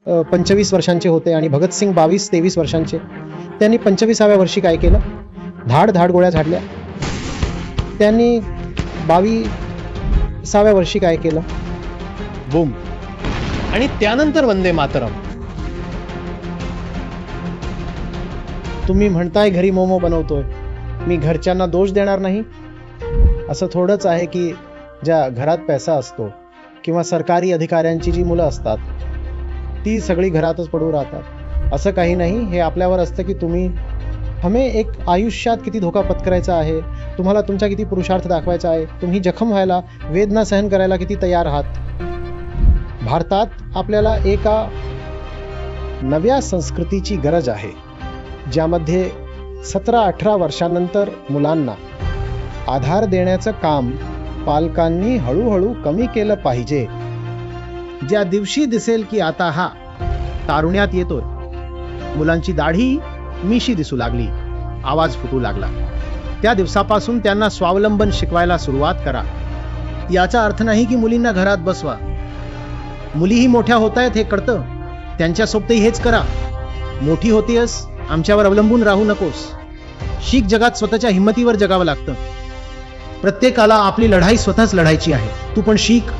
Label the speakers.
Speaker 1: 25 वर्षांचे होते आणि भगतसिंग 22-23 वर्षांचे. त्यांनी 25व्या वर्षी काय केलं? धाड धाड गोळ्या झाडल्या. त्यांनी 22व्या वर्षी काय केलं?
Speaker 2: बूम. आणि त्यानंतर वंदे मातरम.
Speaker 1: तुम्ही म्हणताय घरी मोमो बनवतोय, मी घरच्यांना दोष देणार नाही. असं थोडंच आहे की ज्या घरात पैसा असतो किंवा सरकारी अधिकाऱ्यांची जी मुलं असतात ती सगळी घरातच पडू राहतात. असं काही नाही. हे आपल्यावर असतं की तुम्ही एक आयुष्यात किती धोका पत्करायचा आहे, तुम्हाला तुमचा किती पुरुषार्थ दाखवायचा आहे, तुम्ही जखम व्हायला, वेदना सहन करायला किती तयार आहात. भारतात आपल्याला एका नव्या संस्कृतीची गरज आहे, ज्यामध्ये 17-18 वर्षानंतर मुलांना आधार देण्याचं काम पालकांनी हळूहळू कमी केलं पाहिजे. ज्या दिवशी दिसेल की आता हा तारुण्यात येतोय, मुलांची दाढी मिशी दिसू लागली, आवाज फुटू लागला, त्या दिवसापासून त्यांना स्वावलंबन शिकवायला सुरुवात करा. याचा अर्थ नाही की मुलींना घरात बसवा. मुलीही मोठ्या होत आहेत हे कळतं, त्यांच्यासोबतही हेच करा. मोठी होतीयस, आमच्यावर अवलंबून राहू नकोस. शिक. जगात स्वतःच्या हिंमतीवर जगावं लागतं. प्रत्येकाला आपली लढाई स्वतःच लढायची आहे. तू पण शिक.